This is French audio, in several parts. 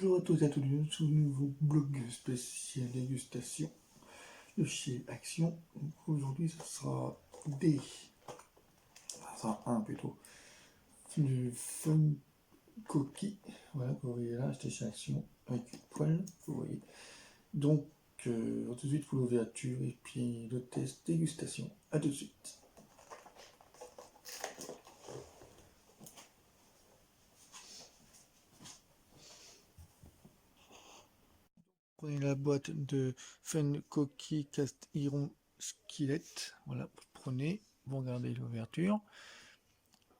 Bonjour à tous et à toutes, sur le nouveau blog spécial dégustation de chez Action. Aujourd'hui, ce sera un plutôt, du Fun Cookie. Voilà, vous voyez là, acheté chez Action avec une poêle, vous voyez. Donc, tout de suite pour l'ouverture et puis le test dégustation. À tout de suite. Prenez la boîte de Fun Cookie Cast Iron Skillet. Voilà, vous prenez, vous regardez l'ouverture.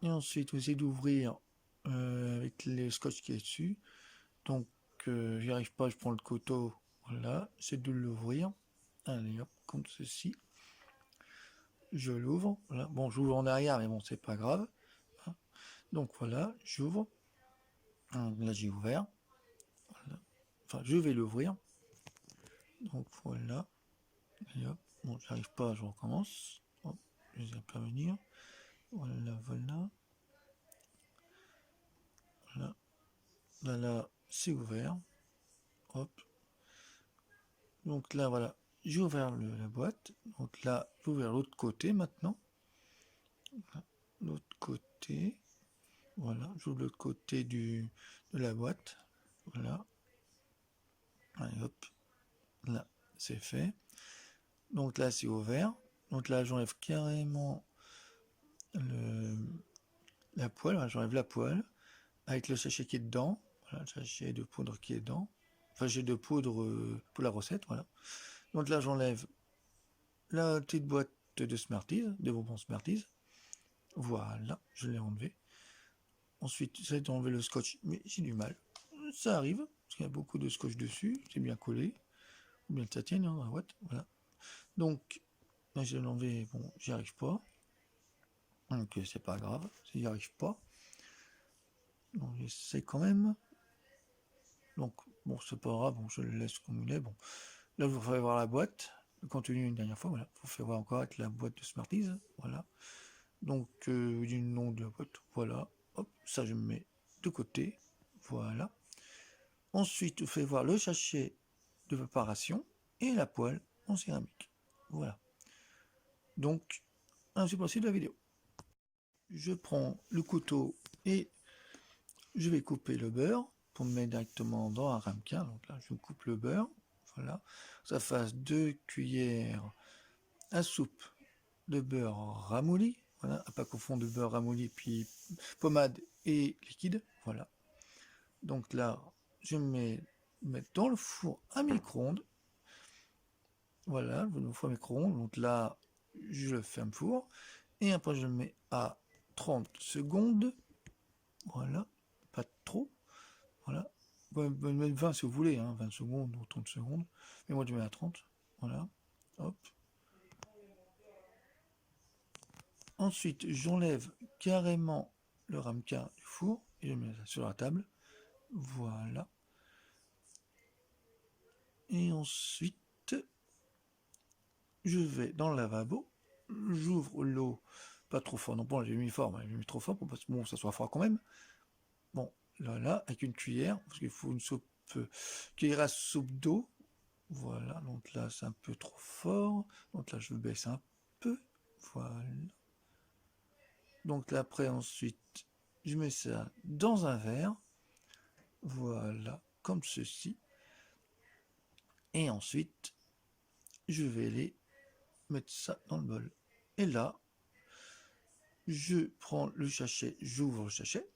Et ensuite, vous essayez d'ouvrir avec le scotch qui est dessus. Donc, j'y arrive pas, je prends le couteau. Voilà, c'est de l'ouvrir. Allez, hop, comme ceci. Je l'ouvre. Voilà. Bon, j'ouvre en arrière, mais bon, c'est pas grave. Donc voilà, j'ouvre. Là, j'ai ouvert. Voilà. Enfin, je vais l'ouvrir. Donc voilà. Et hop. Bon, j'arrive pas, je recommence. Hop, je vais intervenir. Voilà, voilà. Voilà. Là, c'est ouvert. Hop. Donc là, voilà, j'ai ouvert la boîte. Donc là, j'ai ouvert l'autre côté maintenant. Voilà, l'autre côté. Voilà, j'ouvre l'autre côté de la boîte. Voilà. Allez, hop. Là, c'est fait. Donc là, c'est ouvert. Donc là, j'enlève carrément la poêle. Voilà, j'enlève la poêle avec le sachet qui est dedans. Voilà, le sachet de poudre qui est dedans. Enfin, j'ai de poudre pour la recette. Voilà. Donc là, j'enlève la petite boîte de Smarties, de bonbons Smarties. Voilà, je l'ai enlevé. Ensuite, j'essaie d'enlever le scotch, mais j'ai du mal. Ça arrive, parce qu'il y a beaucoup de scotch dessus, c'est bien collé. Ou bien ça tient, hein, la boîte, voilà. Donc, là, je l'ai enlevé, bon, j'y arrive pas. Donc, c'est pas grave, j'y arrive pas. Donc, j'essaie quand même. Donc, bon, c'est pas grave, bon, je le laisse comme il est. Bon, là, je vous ferai voir la boîte. Le contenu une dernière fois, voilà. Je vous fais voir encore avec la boîte de Smarties, voilà. Donc, du nom de la boîte, voilà. Hop, ça, je me mets de côté, voilà. Ensuite, je fais voir le sachet de préparation et la poêle en céramique. Voilà. Donc, ainsi possible la vidéo. Je prends le couteau et je vais couper le beurre pour me mettre directement dans un ramequin. Donc là, je coupe le beurre. Voilà. Ça fasse 2 cuillères à soupe de beurre ramolli. Voilà, à pas confondre beurre ramolli puis pommade et liquide. Voilà. Donc là, je mets dans le four à micro-ondes. Voilà, le four à micro-ondes. Donc là, je le ferme four. Et après, je le mets à 30 secondes. Voilà, pas trop. Voilà. Vous pouvez mettre 20 si vous voulez, hein, 20 secondes ou 30 secondes. Mais moi, je mets à 30. Voilà. Hop. Ensuite, j'enlève carrément le ramequin du four et je mets ça sur la table. Voilà. Et ensuite, je vais dans le lavabo. J'ouvre l'eau, pas trop fort. Non, bon, j'ai mis fort, mais j'ai mis trop fort pour que bon, ça soit froid quand même. Bon, là, avec une cuillère, parce qu'il faut une soupe, cuillère à soupe d'eau. Voilà, donc là, c'est un peu trop fort. Donc là, je baisse un peu. Voilà. Donc là, après, ensuite, je mets ça dans un verre. Voilà, comme ceci. Et ensuite, je vais aller mettre ça dans le bol. Et là, je prends le sachet, j'ouvre le sachet.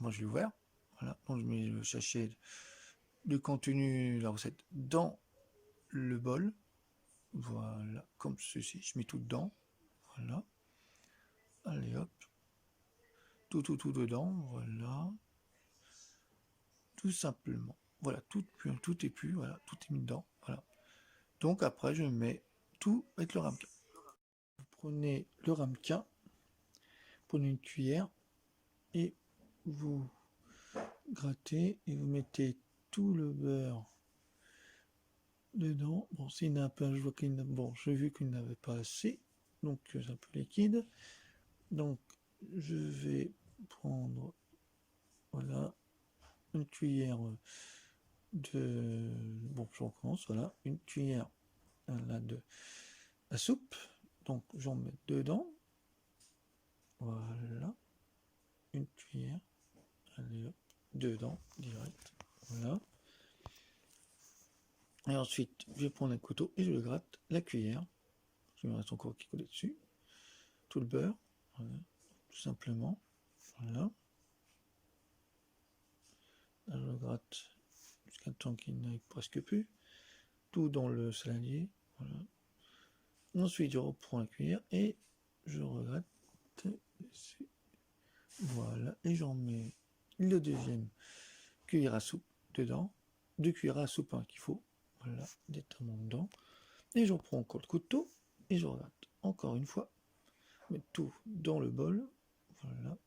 Moi, je l'ai ouvert. Voilà, donc je mets le sachet de contenu de la recette dans le bol. Voilà, comme ceci. Je mets tout dedans. Voilà. Allez, hop. Tout dedans. Voilà. Tout simplement. Voilà, tout est plus. Voilà, tout est mis dedans. Voilà. Donc après, je mets tout avec le ramequin. Vous prenez le ramequin, prenez une cuillère et vous grattez et vous mettez tout le beurre dedans. Bon, s'il y en a un peu, je vois qu'il bon, j'ai vu qu'il n'avait pas assez, donc c'est un peu liquide. Donc, je vais prendre, voilà, une cuillère bon, je recommence, voilà, une cuillère là, de la soupe, donc j'en mets dedans, voilà, une cuillère, allez hop, dedans, direct, voilà. Et ensuite, je vais prendre un couteau et je le gratte, la cuillère, il me reste encore qui colle dessus, tout le beurre, voilà, tout simplement, voilà. Là, je le gratte jusqu'à temps qu'il n'y ait presque plus, tout dans le saladier, voilà. Ensuite, je reprends la cuillère et je regratte dessus, voilà, et j'en mets le deuxième cuillère à soupe dedans, 2 cuillères à soupe hein, qu'il faut, voilà, directement dedans, et je reprends encore le couteau et je regarde encore une fois, mettre tout dans le bol, voilà,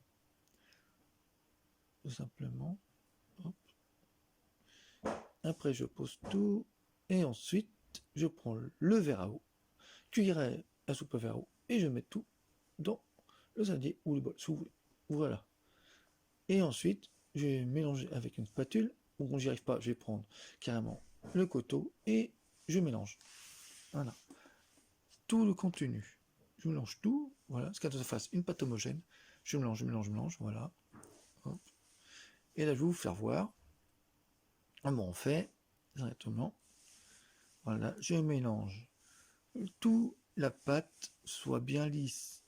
tout simplement, hop. Après je pose tout, et ensuite je prends le verre à eau, cuillère à soupe à verre à eau, et je mets tout dans le saladier ou le bol, si vous voulez, voilà. Et ensuite, je vais mélanger avec une spatule, ou quand j'y arrive pas, je vais prendre carrément le couteau et je mélange. Voilà. Tout le contenu. Je mélange tout, voilà, ce qu'à ça fasse une pâte homogène. Je mélange, voilà. Hop. Et là, je vais vous faire voir comment on fait directement. Voilà, je mélange tout, la pâte soit bien lisse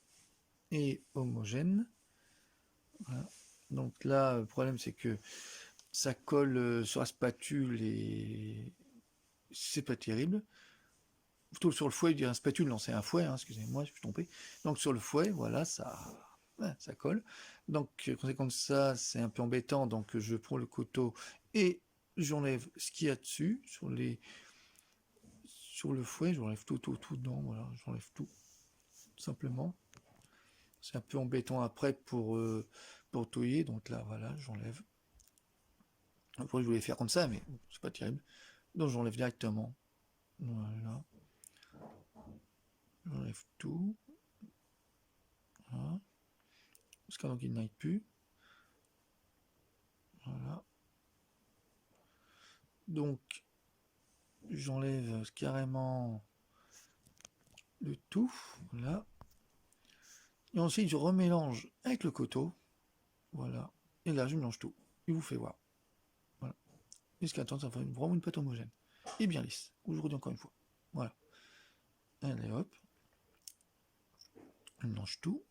et homogène. Voilà. Donc là, le problème, c'est que ça colle sur la spatule et c'est pas terrible. Plutôt sur le fouet, je dirais un spatule, non c'est un fouet, hein, excusez-moi, je suis trompé. Donc sur le fouet, voilà, ça colle. Donc conséquence de ça, c'est un peu embêtant, donc je prends le couteau et j'enlève ce qu'il y a dessus, sur le fouet, j'enlève tout dedans, voilà, j'enlève tout, simplement. C'est un peu embêtant après pour touiller, donc là, voilà, j'enlève. Après, je voulais faire comme ça, mais c'est pas terrible. Donc j'enlève directement. Voilà. J'enlève tout. Voilà. Jusqu'à ce qu'il n'aille plus. Voilà. Donc j'enlève carrément le tout. Voilà. Et ensuite je remélange avec le couteau. Voilà. Et là je mélange tout. Il vous fait voir. Voilà. Jusqu'à temps ça fait vraiment une pâte homogène. Et bien lisse. Aujourd'hui encore une fois. Voilà. Allez hop. Je mélange tout.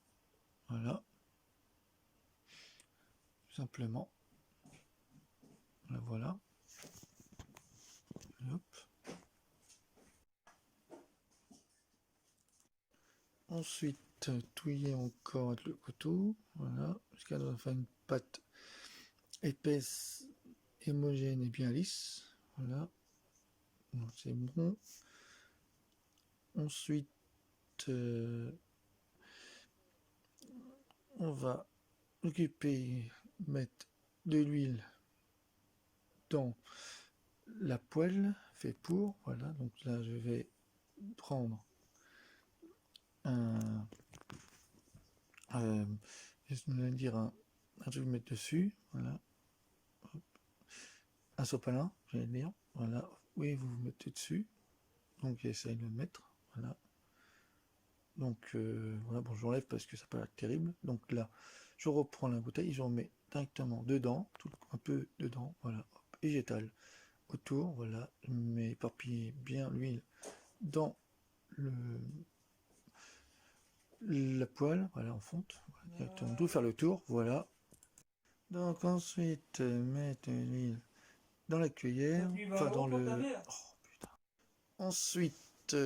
Voilà. Tout simplement. Voilà. Et hop. Ensuite, touiller encore avec le couteau, voilà, jusqu'à faire une pâte épaisse, homogène et bien lisse, voilà, c'est bon. Ensuite, on va mettre de l'huile dans la poêle, fait pour, voilà, donc là je vais prendre je vais dire un truc à mettre dessus, voilà, un sopalin, j'allais dire, voilà, oui, vous vous mettez dessus, donc j'essaye de le mettre, voilà. Donc voilà, bon, j'enlève parce que ça peut être terrible. Donc là, je reprends la bouteille, j'en mets directement dedans, un peu dedans, voilà, hop, et j'étale autour, voilà, je mets éparpiller bien l'huile dans la poêle, voilà, en fonte, voilà, directement, tout faire le tour, voilà. Donc ensuite, mettre l'huile dans la cuillère, enfin dans le... Oh putain. Ensuite,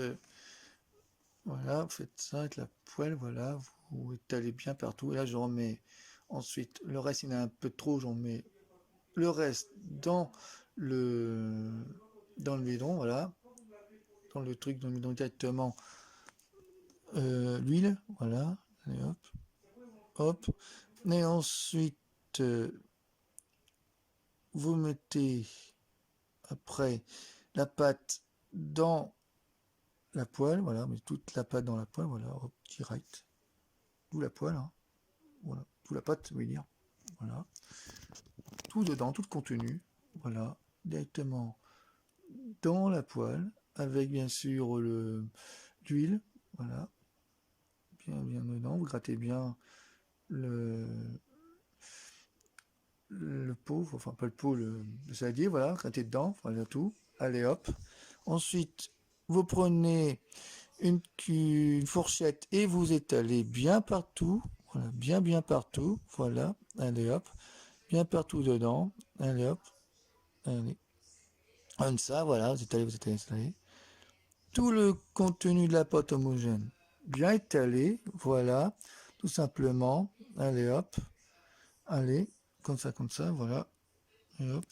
voilà, vous faites ça avec la poêle, voilà, vous étalez bien partout. Et là, je remets ensuite le reste, il y en a un peu trop, j'en mets le reste dans le bidon, voilà, dans le truc, dans le bidon directement l'huile, voilà, allez, hop, hop. Et ensuite, vous mettez après la pâte dans la poêle, voilà, mais toute la pâte dans la poêle, voilà, hop, direct, d'où la poêle, hein, voilà, tout la pâte, je veux dire, voilà, tout dedans, tout le contenu, voilà, directement dans la poêle, avec bien sûr l'huile, voilà, bien dedans, vous grattez bien le pot, enfin pas le pot, le saladier, voilà, grattez dedans, voilà tout, allez hop. Ensuite, vous prenez une fourchette et vous étalez bien partout, voilà, bien partout, voilà, allez hop, bien partout dedans, allez hop, allez, comme ça, voilà, vous étalez. Tout le contenu de la pâte homogène bien étalé, voilà, tout simplement, allez hop, allez, comme ça, voilà, et hop,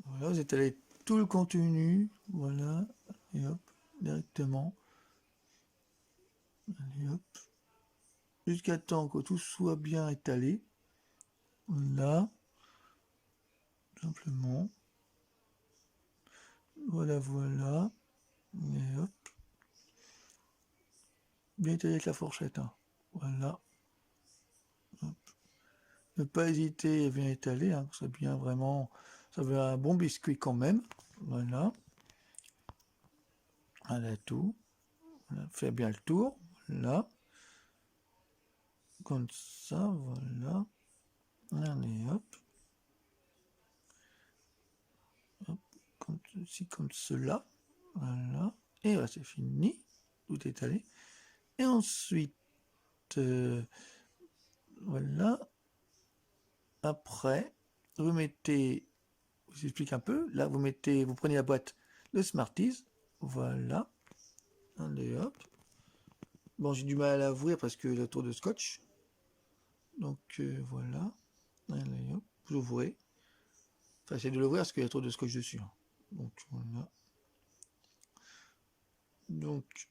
voilà, vous étalez tout le contenu, voilà, et hop, directement, allez hop, jusqu'à temps que tout soit bien étalé, là, simplement, voilà, et hop, bien étalé avec la fourchette, hein. Voilà, hop. Ne pas hésiter à bien étaler, hein, c'est bien vraiment, ça fait un bon biscuit quand même, voilà, voilà tout, voilà, fait bien le tour, là, comme ça, voilà, allez hop, hop, comme ceci, comme cela, voilà, et voilà, c'est fini, tout étalé, et ensuite, voilà, après, vous mettez, je vous explique un peu, là vous prenez la boîte de Smarties, voilà, allez hop, bon j'ai du mal à l'ouvrir parce que le tour de scotch, donc voilà, allez hop, vous ouvrez, enfin essayez de l'ouvrir parce qu'il y a trop de scotch dessus, hein. Donc voilà, donc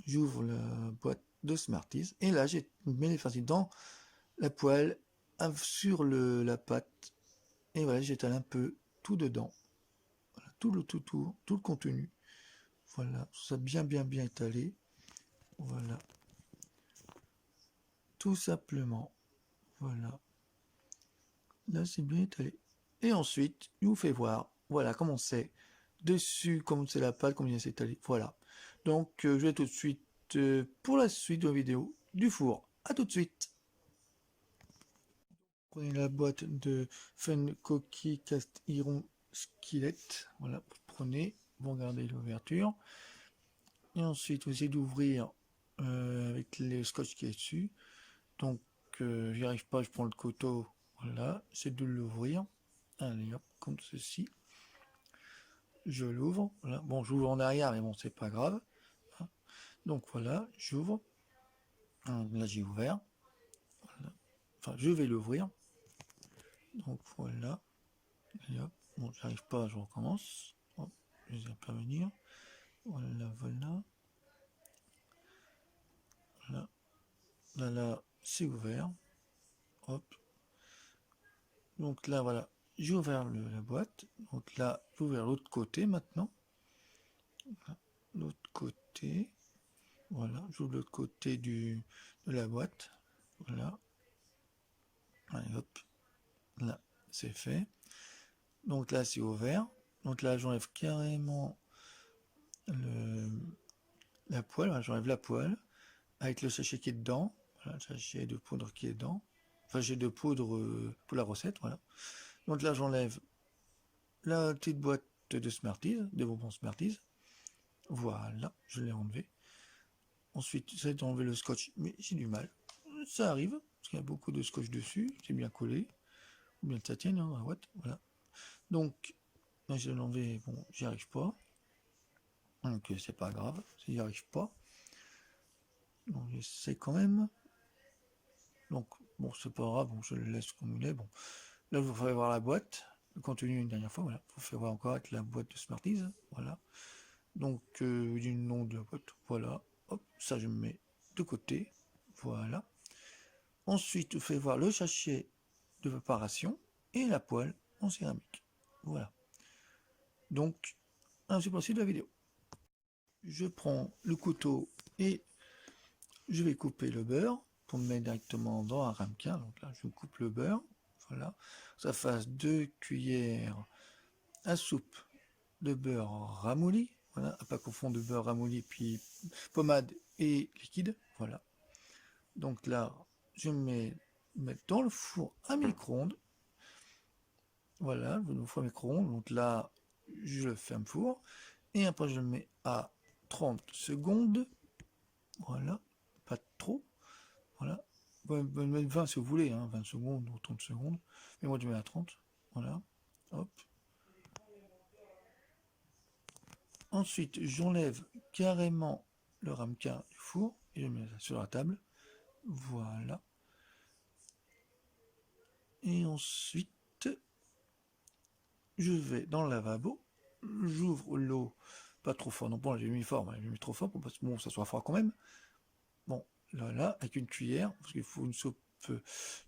j'ouvre la boîte de Smarties et là j'ai mis les farcis dans la poêle sur la pâte et voilà, j'étale un peu tout dedans, voilà, tout le contenu, voilà, ça bien étalé, voilà, tout simplement, voilà, là c'est bien étalé, et ensuite je vous fais voir, voilà comment c'est dessus, comme c'est la pâte, comme bien c'est étalé, voilà. Donc je vais tout de suite pour la suite de la vidéo du four, à tout de suite. Prenez la boîte de Fun Cookie Cast Iron Skillet, voilà, vous prenez, vous regardez l'ouverture, et ensuite vous essayez d'ouvrir avec le scotch qui est dessus, donc j'y arrive pas, je prends le couteau, voilà, c'est de l'ouvrir, allez hop, comme ceci, je l'ouvre, voilà, bon j'ouvre en arrière mais bon c'est pas grave, hein. Donc voilà, j'ouvre, là j'ai ouvert, voilà. Enfin je vais l'ouvrir, donc voilà, et hop, bon j'arrive pas, je recommence, hop, je vais intervenir, voilà, là c'est ouvert, hop, donc là voilà, j'ai ouvert la boîte, donc là j'ai ouvert l'autre côté maintenant, voilà, l'autre côté, voilà, j'ouvre l'autre côté de la boîte, voilà, allez hop, là c'est fait, donc là c'est ouvert, donc là j'enlève carrément la poêle, voilà, j'enlève la poêle avec le sachet qui est dedans, voilà, le sachet de poudre qui est dedans, enfin j'ai de poudre pour la recette, voilà, donc là j'enlève la petite boîte de Smarties, de bonbons Smarties, voilà, je l'ai enlevé. Ensuite j'essaie d'enlever le scotch, mais j'ai du mal, ça arrive, parce qu'il y a beaucoup de scotch dessus, c'est bien collé, ou bien ça tient, hein, la boîte, voilà. Donc, là, je l'ai enlevé, bon, j'y arrive pas, donc c'est pas grave, j'y arrive pas, donc j'essaie quand même, donc bon, c'est pas grave, bon, je le laisse comme il est, bon. Là, je vous ferai voir la boîte, le contenu une dernière fois, voilà, je vous fais voir encore avec la boîte de Smarties, voilà. Donc, du nom de la boîte, voilà, hop, ça je me mets de côté, voilà. Ensuite, je vous fais voir le sachet de préparation et la poêle en céramique, voilà. Donc, ainsi pour de la vidéo. Je prends le couteau et je vais couper le beurre pour me mettre directement dans un ramequin. Donc là, je coupe le beurre, voilà. Ça fasse 2 cuillères à soupe de beurre ramolli, voilà, à pas confondre de beurre ramolli puis pommade et liquide, voilà. Donc là, je mets dans le four à micro-ondes, voilà, le four à micro-ondes, donc là, je le ferme four, et après je le mets à 30 secondes, voilà, pas trop, voilà, vous pouvez mettre 20 si vous voulez, hein, 20 secondes ou 30 secondes, mais moi je mets à 30, voilà, hop. Ensuite, j'enlève carrément le ramequin du four et je mets ça sur la table. Voilà. Et ensuite, je vais dans le lavabo. J'ouvre l'eau, pas trop fort non plus, j'ai mis fort, mais j'ai mis trop fort pour que bon, ça soit froid quand même. Bon, là, avec une cuillère, parce qu'il faut une soupe,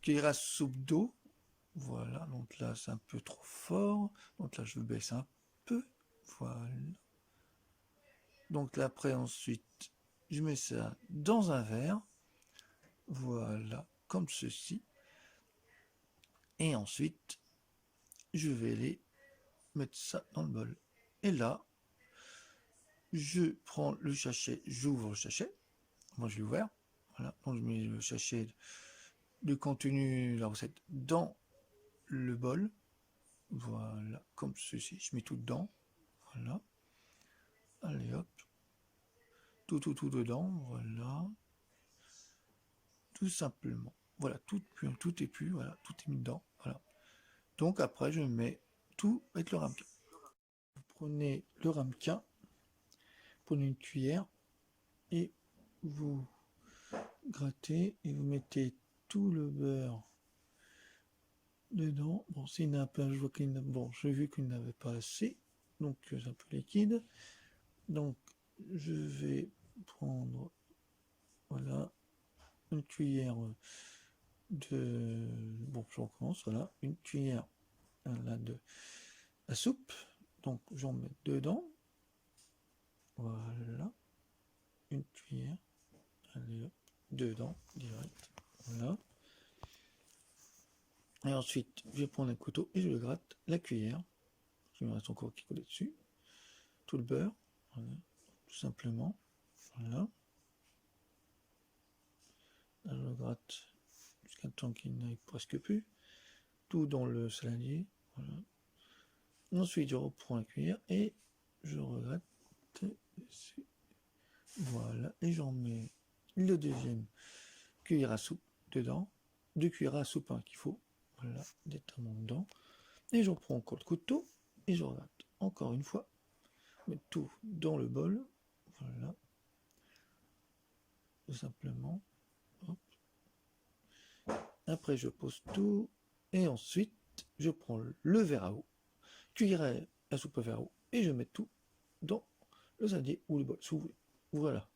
cuillère à soupe d'eau. Voilà, donc là, c'est un peu trop fort. Donc là, je baisse un peu. Voilà. Donc là, après, ensuite, je mets ça dans un verre. Voilà, comme ceci. Et ensuite, je vais les mettre ça dans le bol. Et là, je prends le sachet, j'ouvre le sachet. Moi, je l'ai ouvert. Voilà, donc je mets le sachet de contenu de la recette dans le bol. Voilà, comme ceci. Je mets tout dedans. Voilà. Allez, hop. Tout dedans. Voilà. Tout simplement. Voilà, tout est pu. Voilà, tout est mis dedans. Voilà. Donc après, je mets tout avec le ramequin. Vous prenez le ramequin, prenez une cuillère et vous grattez et vous mettez tout le beurre dedans. Bon, s'il y en a un peu, je vois qu'il bon, j'ai vu qu'il n'avait pas assez, donc c'est un peu liquide. Donc, je vais prendre, voilà, une cuillère de, bon, je recommence, voilà, une cuillère là, de la soupe. Donc, j'en mets dedans. Voilà, une cuillère, allez, hop, dedans, direct. Voilà. Et ensuite, je vais prendre un couteau et je le gratte la cuillère. Il me reste encore qui colle dessus. Tout le beurre, voilà, tout simplement. Voilà. Là, je le gratte jusqu'à temps qu'il n'y ait presque plus. Tout dans le saladier. Voilà. Ensuite, je reprends la cuillère et je regratte dessus. Voilà. Et j'en mets le deuxième cuillère à soupe dedans. 2 cuillères à soupe hein, qu'il faut. Voilà, déterminant dedans. Et je reprends encore le couteau et je regarde encore une fois. Mettre tout dans le bol. Voilà. Tout simplement. Hop. Après, je pose tout. Et ensuite, je prends le verre à eau. Cuillère à soupe à verre à eau. Et je mets tout dans le saladier ou le bol, si vous voulez. Voilà.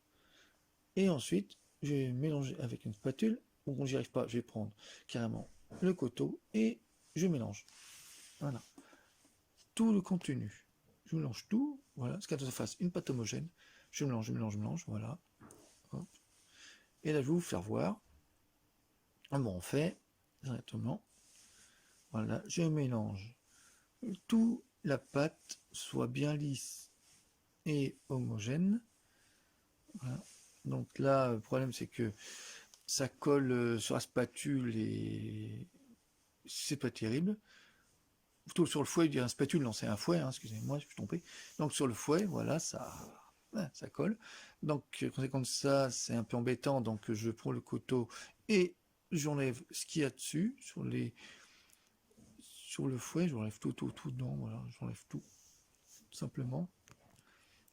Et ensuite, je vais mélanger avec une spatule. Ou quand j'y arrive pas, je vais prendre carrément le couteau et je mélange. Voilà. Tout le contenu. Je mélange tout. Voilà. Ce qu'à ça fasse une pâte homogène. Je mélange, voilà. Hop. Et là, je vais vous faire voir comment on fait directement. Voilà, je mélange tout, la pâte soit bien lisse et homogène. Voilà. Donc là, le problème c'est que ça colle sur la spatule et c'est pas terrible. Plutôt sur le fouet, je dirais un spatule, non c'est un fouet, hein, excusez-moi, je suis trompé. Donc sur le fouet, voilà, ça colle. Donc conséquence de ça, c'est un peu embêtant, donc je prends le couteau et j'enlève ce qu'il y a dessus, sur le fouet, j'enlève tout dedans, voilà, j'enlève tout simplement.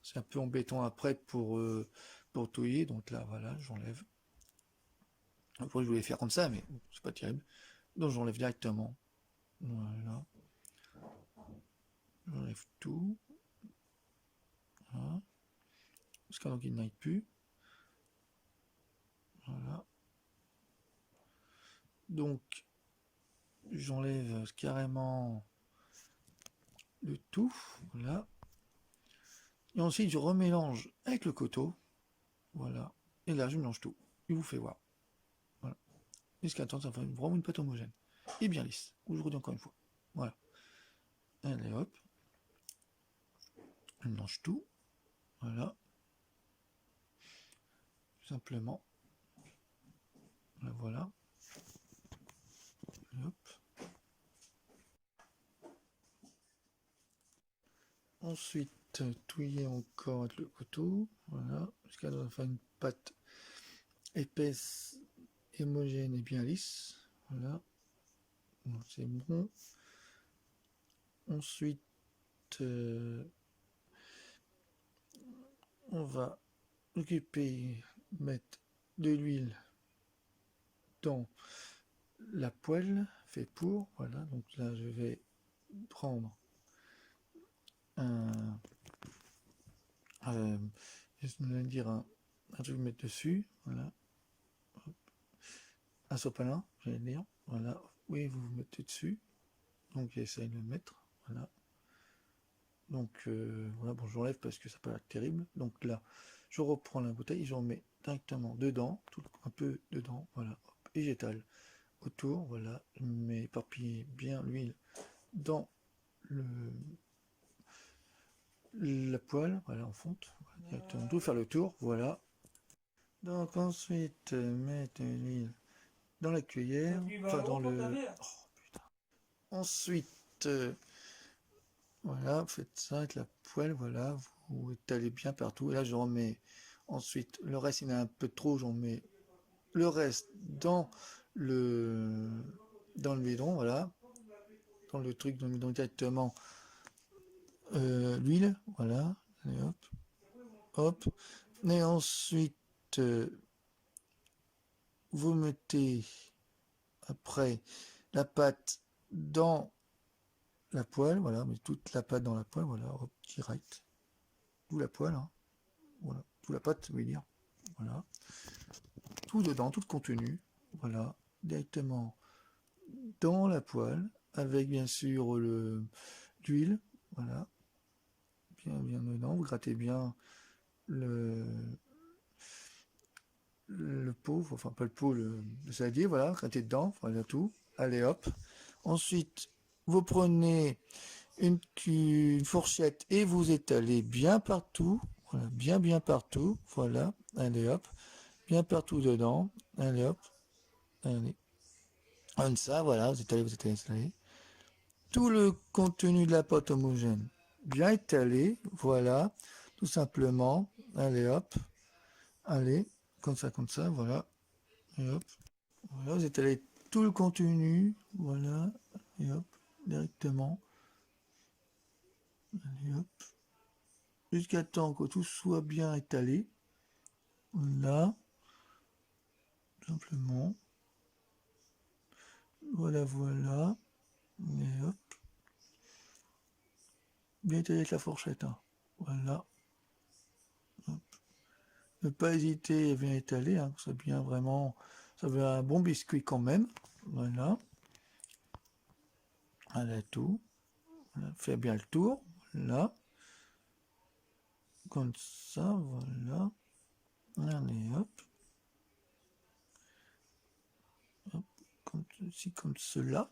C'est un peu embêtant après pour touiller, donc là voilà, j'enlève. Après je voulais faire comme ça, mais c'est pas terrible. Donc j'enlève directement. Voilà. J'enlève tout. Voilà. Jusqu'à ce qu'il n'aille plus. Voilà. Donc j'enlève carrément le tout. Voilà. Et ensuite je remélange avec le couteau. Voilà. Et là je mélange tout. Il vous fait voir. Voilà. Jusqu'à temps, ça fait vraiment une pâte homogène. et bien lisse. Je vous redis encore une fois. Voilà. Allez hop. Je mélange tout. Voilà. Tout simplement. Voilà. Et hop. Ensuite, touiller encore avec le couteau. Voilà. Jusqu'à faire une pâte épaisse, homogène et bien lisse. Voilà. C'est bon. Ensuite, on va mettre de l'huile dans la poêle fait pour. Voilà. Donc là, je vais prendre je vais dire un truc à mettre dessus. Voilà. Un sopalin, j'allais dire. Voilà. Oui, vous vous mettez dessus. Donc j'essaye de le mettre. Voilà. Donc voilà, bon, j'enlève parce que ça peut être terrible. Donc là, je reprends la bouteille, j'en mets directement dedans, un peu dedans, voilà, hop, et j'étale autour, voilà, je mets éparpiller bien l'huile dans la poêle, voilà, en fonte, voilà, directement, tout faire le tour, voilà. Donc ensuite, mettre l'huile dans la cuillère, enfin dans le... Oh, putain. Ensuite, voilà, vous faites ça avec la poêle, voilà, vous étalez bien partout. Et là, je remets ensuite, le reste, il y en a un peu trop, j'en mets le reste dans le bidon, voilà, dans le truc, dans le bidon directement, l'huile, voilà, et hop, hop. Et ensuite, vous mettez après la pâte dans la poêle, voilà, mais toute la pâte dans la poêle, voilà, hop, direct, tout la poêle, hein, voilà, toute la pâte, je veux dire, voilà, tout dedans, tout le contenu, voilà, directement dans la poêle, avec bien sûr l'huile, voilà, bien dedans, vous grattez bien le pot, enfin pas le pot, le saladier, voilà, grattez dedans, voilà tout, allez hop. Ensuite, vous prenez une fourchette et vous étalez bien partout, voilà, bien partout, voilà, allez hop, bien partout dedans, allez hop, allez, comme ça, voilà, vous étalez. Tout le contenu de la pâte homogène bien étalé, voilà, tout simplement, allez hop, allez, comme ça, voilà, et hop, voilà, vous étalez tout le contenu, voilà, et hop, directement, allez hop, jusqu'à temps que tout soit bien étalé, voilà, simplement, voilà, et hop, bien étalé avec la fourchette, hein. Voilà, hop. Ne pas hésiter à bien étaler, hein, ça bien vraiment, ça veut un bon biscuit quand même, voilà, allez tout, voilà, fait bien le tour, là, comme ça, voilà, allez hop, hop, comme ceci, comme cela,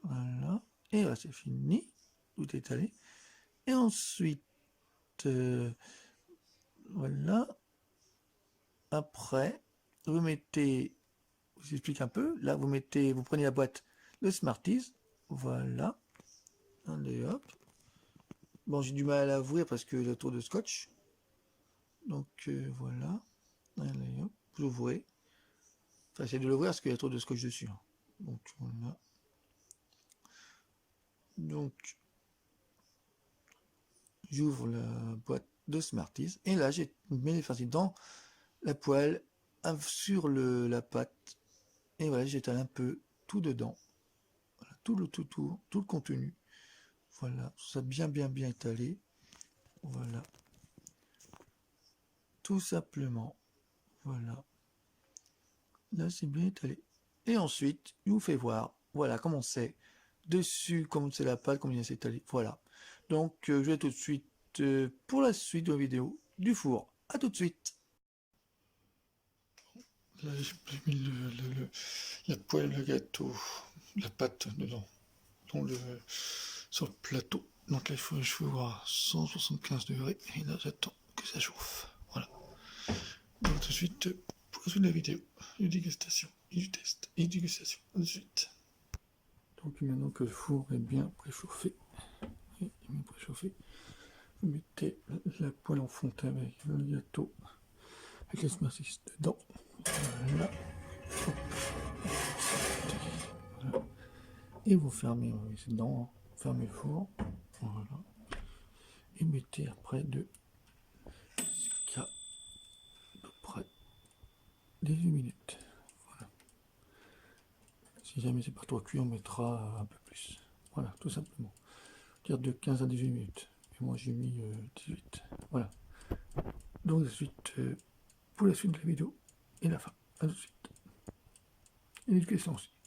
voilà, et là c'est fini, tout étalé, et ensuite, voilà, après, vous mettez, je vous explique un peu, là vous prenez la boîte de Smarties, voilà, allez hop, bon j'ai du mal à l'ouvrir parce que le tour de scotch, donc voilà, allez hop, vous ouvrez, enfin essayez de l'ouvrir parce qu'il y a trop de scotch dessus, hein. Donc voilà, donc j'ouvre la boîte de Smarties et là j'ai mis les farcis dans la poêle sur la pâte et voilà, j'étale un peu tout dedans, voilà, tout le contenu, voilà, ça bien étalé, voilà, tout simplement, voilà, là c'est bien étalé, et ensuite je vous fais voir, voilà comment c'est dessus, comment c'est la pâte, comment c'est étalé, voilà. Donc je vais tout de suite pour la suite de la vidéo du four, à tout de suite. Là j'ai mis la poêle, le gâteau la pâte dedans, sur le plateau. Donc là, il faut le four à 175 degrés, et là, j'attends que ça chauffe. Voilà. Donc tout de suite, pour la suite de la vidéo, une dégustation, et du test, et une dégustation, tout de suite. Donc maintenant que le four est bien préchauffé, vous mettez la poêle en fonte avec le gâteau, avec les smarties dedans. Voilà. Voilà. Et vous fermez, c'est dedans, fermez le four. Voilà. Et mettez après jusqu'à peu près 18 minutes. Voilà. Si jamais c'est pas trop cuit, on mettra un peu plus. Voilà, tout simplement. Dire de 15 à 18 minutes. Et moi j'ai mis 18. Voilà. Donc ensuite, pour la suite de la vidéo et la fin. À tout de suite. Et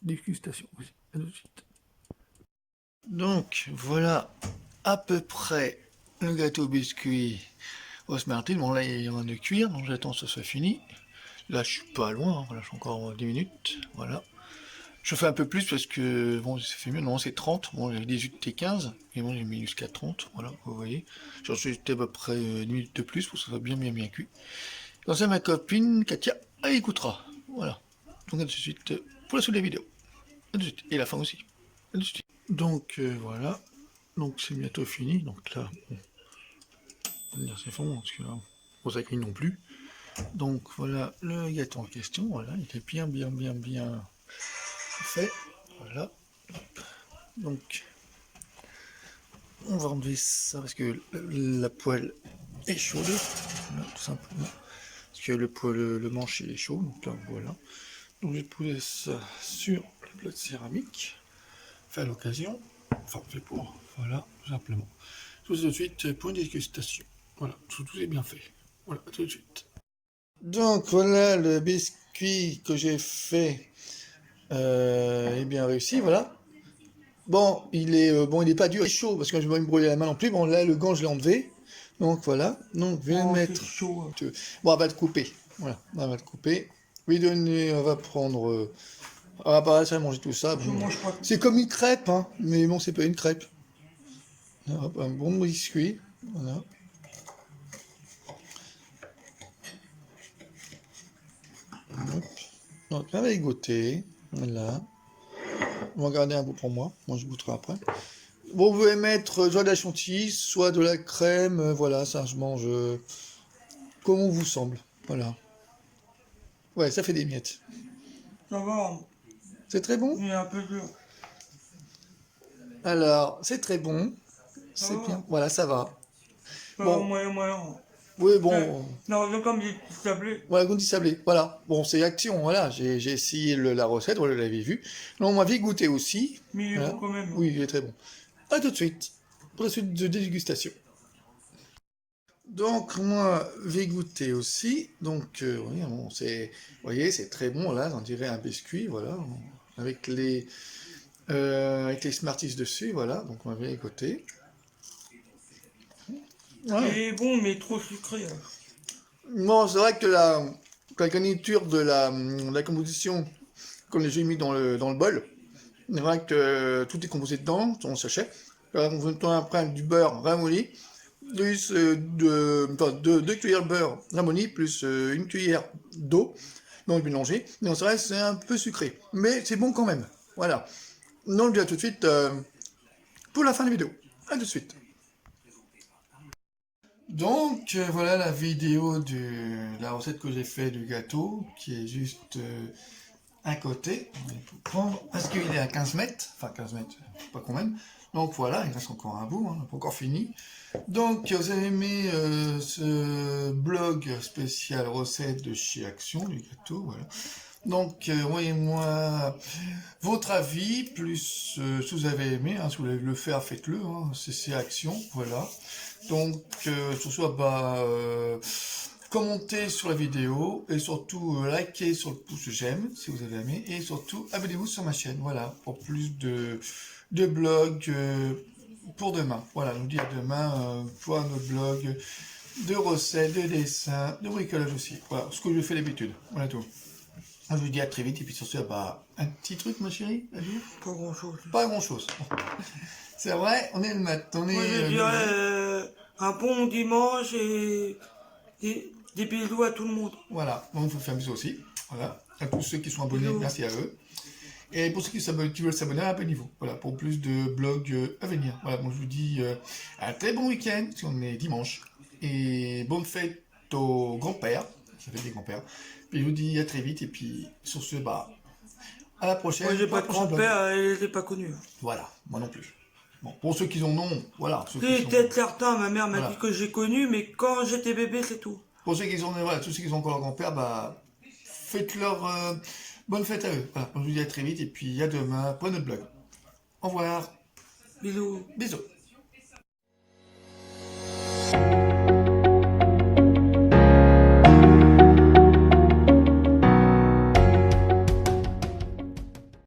dégustation aussi. À tout de suite. Donc voilà à peu près le gâteau biscuit au Smarties. Bon là il est en train de cuire, donc j'attends que ce soit fini. Là je suis pas loin, hein. Voilà, je suis encore 10 minutes. Voilà. Je fais un peu plus parce que bon ça fait mieux, non c'est 30, bon j'ai 18 et 15, et bon j'ai mis jusqu'à 30, voilà, vous voyez. J'en suis à peu près 10 minutes de plus pour que ça soit bien cuit. Donc ça ma copine Katia, elle écoutera. Voilà. Donc à tout de suite pour la suite de la vidéo. À tout de suite. Et la fin aussi. À tout de suite. Donc voilà. Donc c'est bientôt fini. Donc là, bon, on va dire c'est bon, parce que là, on ça grille non plus. Donc voilà le gâteau en question. Voilà, il est bien fait. Voilà. Donc on va enlever ça parce que la poêle est chaude. Voilà, tout simplement. Parce que le manche est chaud. Donc là voilà. Donc je vais poser ça sur le plat de céramique. Fait à l'occasion. Enfin fait pour. Voilà, tout simplement. Tout de suite pour une dégustation. Voilà, tout est bien fait. Voilà, tout de suite. Donc voilà le biscuit que j'ai fait est bien réussi, voilà. Bon, il est pas dur, il est chaud parce que je vais me brûler la main non plus. Bon là le gant je l'ai enlevé. Donc voilà. Donc je vais le mettre. Chaud. Bon, on va le couper. Voilà, on va le couper. Lui donner, on va prendre. On va pas ça manger tout ça. Bon, c'est comme une crêpe, hein, mais bon c'est pas une crêpe. Hop, un bon biscuit. Voilà. Hop. Donc là, on va y goûter. Voilà. On va garder un bout pour moi. Moi, je goûterai après. Bon, vous pouvez mettre soit de la chantilly, soit de la crème. Voilà, ça, je mange comme on vous semble. Voilà. Ouais, ça fait des miettes. Ça va. C'est très bon? Il est un peu dur. Alors, c'est très bon. C'est bien. Voilà, ça va. Bon. Bon. Moyen. Oui, bon. Non, comme j'ai sablé. Voilà, goût sablé. Voilà. Bon, c'est action. Voilà. J'ai essayé la recette. Voilà, vous l'avez vu. Non, on m'avait goûté aussi. Mais il est voilà. bon quand même. Oui, il est très bon. À tout de suite. Pour la suite de dégustation. Donc moi, j'ai goûté aussi. Donc oui, bon, vous voyez, c'est très bon là. On dirait un biscuit, voilà, avec les Smarties dessus, voilà. Donc on va goûter. Ouais. Il est bon, mais trop sucré. Bon, c'est vrai que la garniture de la composition, comme j'ai mis dans le bol, c'est vrai que tout est composé dedans, dans le sachet. On veut après du beurre ramolli, plus deux cuillères de beurre ramolli, plus une cuillère d'eau, donc mélangé. Donc c'est vrai que c'est un peu sucré, mais c'est bon quand même. Voilà. Donc je dis à tout de suite pour la fin de la vidéo. À tout de suite. Donc voilà la vidéo de la recette que j'ai fait du gâteau, qui est juste à côté. On va tout prendre, parce qu'il est à 15 mètres, enfin 15 mètres, pas quand même. Donc voilà, il reste encore un bout, hein, on n'a pas encore fini. Donc vous avez aimé ce blog spécial recette de chez Action, du gâteau, voilà. Donc envoyez-moi votre avis, plus si vous avez aimé, hein, si vous voulez le faire, faites-le, hein, c'est Action, voilà. Donc surtout commentez sur la vidéo et surtout likez sur le pouce j'aime si vous avez aimé et surtout abonnez-vous sur ma chaîne, voilà, pour plus de blogs pour demain. Voilà, je vous dis à demain pour un autre blog de recettes, de dessins, de bricolage aussi. Voilà, ce que je fais d'habitude. Voilà tout. Je vous dis à très vite, et puis sur ce, bah, un petit truc, ma chérie, à dire? Pas grand chose. Pas grand-chose. C'est vrai, on est le matin, on est... Moi, je dirais un bon dimanche et des bisous à tout le monde. Voilà, donc je vous fais un bisou aussi. Voilà, à tous ceux qui sont abonnés, Bisous. merci à eux. Et pour ceux qui veulent s'abonner, abonnez-vous. Voilà, pour plus de blogs à venir. Voilà, bon, je vous dis un très bon week-end, si on est dimanche. Et bonne fête aux grands-pères. Ça fait des grands-pères. Puis je vous dis à très vite. Et puis sur ce, bah, à la prochaine. Moi, j'ai pour pas un de prochain blog. grand-père et je l'ai pas connu. Voilà, moi non plus. Bon, pour ceux qui en ont, voilà. Ceux qui C'est sont... peut-être certain, ma mère m'a Voilà. dit que j'ai connu, mais quand j'étais bébé, c'est tout. Pour ceux qui ont, voilà, tous ceux qui ont encore leur grand-père, bah, faites-leur bonne fête à eux. Voilà, je vous dis à très vite. Et puis à demain pour notre blog. Au revoir. Bisous. Bisous.